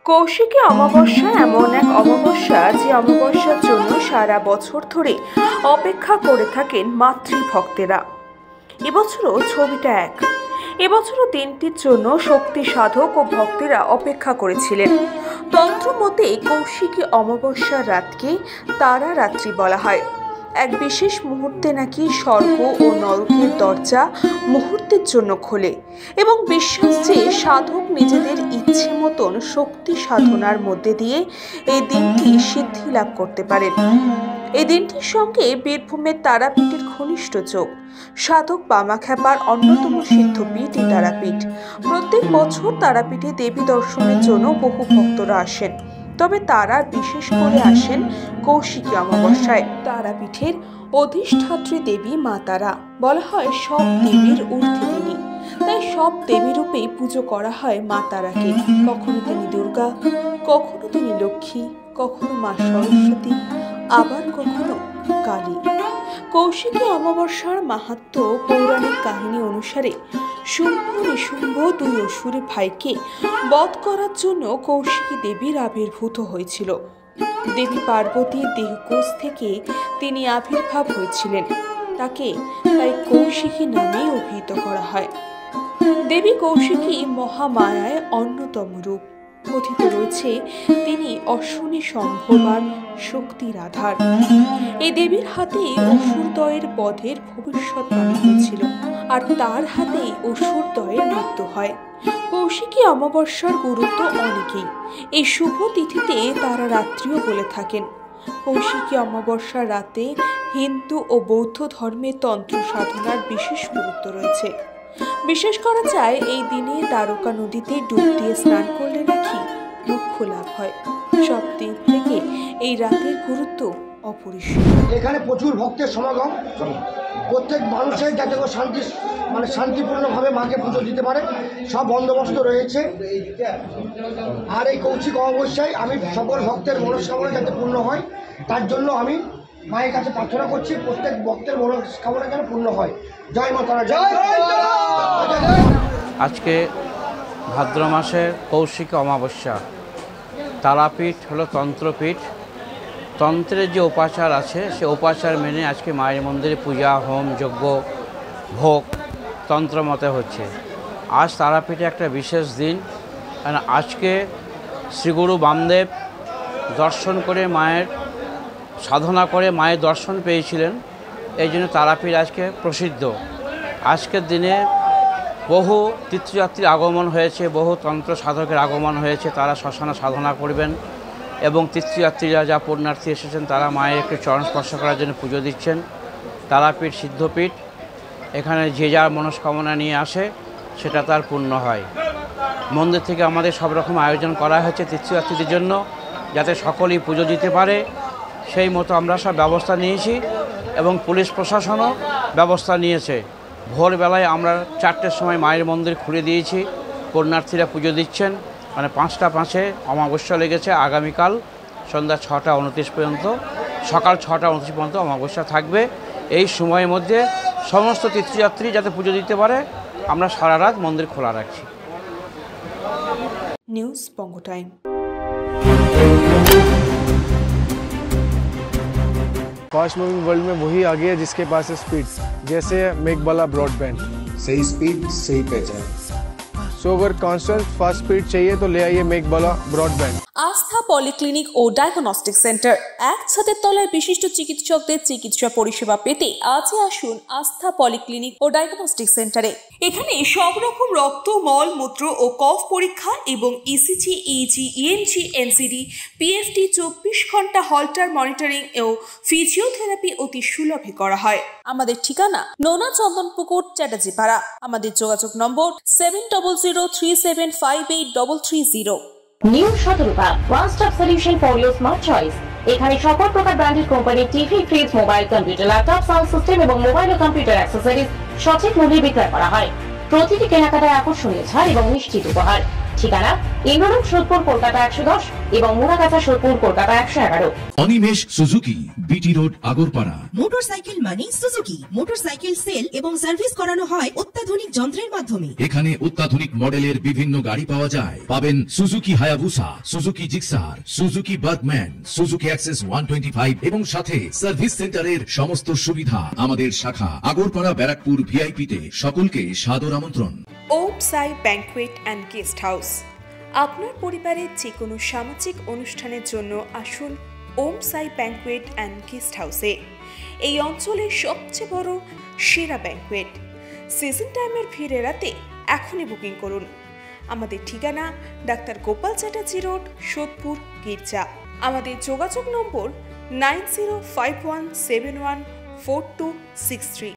কৌশিকী অমাবস্যা এমন এক অমাবস্যা যে অমাবস্যার জন্য সারা বছর ধরে অপেক্ষা করে থাকেন মাতৃভক্তেরা। এবছরও ছবিটা এক। এবছরও দিনটির জন্য শক্তি সাধক ও ভক্তেরা অপেক্ষা করেছিলেন। তন্ত্র মতে কৌশিকী অমাবস্যার রাতকে তারা রাত্রি বলা হয়। এক বিশেষ মুহূর্তে নাকি স্বর্গ ও নরকের দরজা মুহূর্তের জন্য খোলে এবং বিশ্বাস যে সাধক নিজেদের ইচ্ছে মতন শক্তি সাধনার মধ্যে দিয়ে এই দিনটি সিদ্ধি লাভ করতে পারেন। এই দিনটির সঙ্গে বীরভূমের তারাপীঠের ঘনিষ্ঠ যোগ। সাধক বামাখ্যাপার অন্যতম সিদ্ধপীঠ এই তারাপীঠ। প্রত্যেক বছর তারাপীঠে দেবী দর্শনের জন্য বহু ভক্তরা আসেন, তবে তারা বিশেষ করে আসেন কৌশিকী অমাবস্যায়। তারাপীঠের অধিষ্ঠাত্রী দেবী মা তারা বলা হয় সব দেবীর ঊর্ধ্বে তিনি, তাই সব দেবী রূপেই পুজো করা হয় মা তারাকে। কখনো তিনি দুর্গা, কখনো তিনি লক্ষ্মী, কখনো মা সরস্বতী, আবার কখনো কালী। কৌশিকী অমাবস্যার মাহাত্ম্য পৌরাণিক কাহিনী অনুসারে শুম্ভ নিশুম্ভ দুই অসুর ভাইকে বধ করার জন্য কৌশিকী দেবীর আবির্ভূত হয়েছিল। দেবী পার্বতীর দেহকোষ থেকে তিনি আবির্ভাব হয়েছিলেন, তাকে তাই কৌশিকী নামে অভিহিত করা হয়। দেবী কৌশিকী মহামায়ায় অন্যতম রূপ। কথিত রয়েছে তিনি অশ্বনী সম্ভবার শক্তির আধার। এই দেবীর হাতে অসুরদ্বয়ের বধের ভবিষ্যৎবাণী হয়েছিল, আর তার হাতেই অসুরদ্বয়ের মৃত্যু হয়। কৌশিকী অমাবস্যার গুরুত্ব অনেকেই এই শুভ তিথিতে তারা রাত্রিও বলে থাকেন। কৌশিকী অমাবস্যার রাতে হিন্দু ও বৌদ্ধ ধর্মে তন্ত্র সাধনার বিশেষ গুরুত্ব রয়েছে। বিশেষ করা যায় এই দিনে দ্বারকা নদীতে ডুব দিয়ে স্নান করলে নাকি মোক্ষ লাভ হয়। সব দিক থেকে এই রাতের গুরুত্ব অপরিসীম। এখানে প্রচুর ভক্তের সমাগম। প্রত্যেক মানুষের যাতে শান্তিপূর্ণভাবে মাকে পুজো দিতে পারে সব বন্দোবস্ত রয়েছে। আর এই কৌশিক অমাবস্যায় আমি সকল ভক্তের মনস্কামনা যাতে পূর্ণ হয় তার জন্য আমি মায়ের কাছে প্রার্থনা করছি, প্রত্যেক ভক্তের মনস্কামনা যেন পূর্ণ হয়। জয় মা তারা, জয়। আজকে ভাদ্র মাসের কৌশিকী অমাবস্যা। তারাপীঠ হলো তন্ত্রপীঠ। তন্ত্রের যে উপাচার আছে সে উপাচার মেনে আজকে মায়ের মন্দিরে পূজা, হোম, যজ্ঞ, ভোগ তন্ত্র মতে হচ্ছে। আজ তারাপীঠে একটা বিশেষ দিন, কারণ আজকে শ্রীগুরু বামদেব দর্শন করে মায়ের সাধনা করে মায়ের দর্শন পেয়েছিলেন, এই জন্য তারাপীঠ আজকে প্রসিদ্ধ। আজকের দিনে বহু তীর্থযাত্রীর আগমন হয়েছে, বহু তন্ত্র সাধকের আগমন হয়েছে। তারা শ্মশানে সাধনা করবেন এবং তীর্থযাত্রীরা যা পুণ্যার্থী এসেছেন তারা মায়ের একটু চরণ স্পর্শ করার জন্য পুজো দিচ্ছেন। তারাপীঠ সিদ্ধপীঠ, এখানে যে যার মনস্কামনা নিয়ে আসে সেটা তার পূর্ণ হয়। মন্দির থেকে আমাদের সব রকম আয়োজন করা হয়েছে তীর্থযাত্রীদের জন্য, যাতে সকলেই পুজো দিতে পারে। সেই মতো আমরা সব ব্যবস্থা নিয়েছি এবং পুলিশ প্রশাসনও ব্যবস্থা নিয়েছে। ভোরবেলায় আমরা 4টের সময় মায়ের মন্দির খুলে দিয়েছি, পুণ্যার্থীরা পুজো দিচ্ছেন। মানে 5টা 5-এ অমাবস্যা লেগেছে। আগামীকাল সন্ধ্যা 6টা 29 পর্যন্ত, সকাল 6টা 29 পর্যন্ত অমাবস্যা থাকবে। এই সময়ের মধ্যে সমস্ত তীর্থযাত্রী যাতে পুজো দিতে পারে আমরা সারা রাত মন্দির খোলা রাখছি। নিউজ বঙ্গ টাইম। फास्ट मूविंग वर्ल्ड में वही आ गया जिसके पास है स्पीड, जैसे मेघबाला ब्रॉडबैंड। सही स्पीड सही पहचान। सो अगर कांस्टेंट फास्ट स्पीड चाहिए तो ले आइए मेघबाला ब्रॉडबैंड। আস্থা পলিক্লিনিক ও ডায়াগনস্টিক সেন্টার, এক ছাদের তলায় বিশিষ্ট চিকিৎসকদের চিকিৎসা পরিষেবা পেতে আজই আসুন আস্থা পলিক্লিনিক ও ডায়াগনস্টিক সেন্টারে। এখানে সব রকম রক্ত, মল, মূত্র ও কফ পরীক্ষা এবং ECG, easy, ENG, NCD, PFT 24 ঘন্টা হল্টার মনিটরিং ও ফিজিওথেরাপি অতি সুলভে করা হয়। আমাদের ঠিকানা নোনা চন্দনপুকুর, চ্যাটার্জিপাড়া। আমাদের যোগাযোগ নম্বর 7003758330। New Shatarupa, one stop solution for your smart choice. এখানে সকল প্রকার ব্র্যান্ডেড কোম্পানির TV, fridge, mobile, computer, laptop, sound system এবং মোবাইল ও কম্পিউটার অ্যাক্সেসরিজ সঠিক মূল্যে বিক্রয় করা হয়। প্রতিটি কেনাকাটায় আকর্ষণীয় ছাড় এবং নিশ্চিত উপহার। ঠিকানা ইন্দ্রলোক সোদপুর কলকাতা 110 এবং Muragachha Sodepur Kolkata 111। Animesh Suzuki, BT road, Agarpara. Motorcycle মানে সুজুকি। মোটরসাইকেল সেল এবং সার্ভিস করানো হয় অত্যাধুনিক যন্ত্রের মাধ্যমে। এখানে অত্যাধুনিক মডেলের বিভিন্ন গাড়ি পাওয়া যায়। পাবেন Suzuki Hayabusa, Suzuki Gixxer, Suzuki Bergman, Suzuki access 125 এবং সাথে সার্ভিস সেন্টারের সমস্ত সুবিধা। আমাদের শাখা আগরপাড়া ব্যারাকপুর ভিআইপিতে। সকলকে সাদর আমন্ত্রণ। ওম সাই ব্যাংকুয়েট অ্যান্ড গেস্ট হাউস। আপনার পরিবারের যে কোনো সামাজিক অনুষ্ঠানের জন্য আসুন ওম সাই ব্যাংকুয়েট অ্যান্ড গেস্ট হাউসে। এই অঞ্চলের সবচেয়ে বড় সেরা ব্যাংকুয়েট। সিজন টাইমের ভিড় এড়াতে এখনই বুকিং করুন। আমাদের ঠিকানা ডাক্তার গোপাল চ্যাটার্জি রোড, সোদপুর, গির্জা। আমাদের যোগাযোগ নম্বর 9051714263।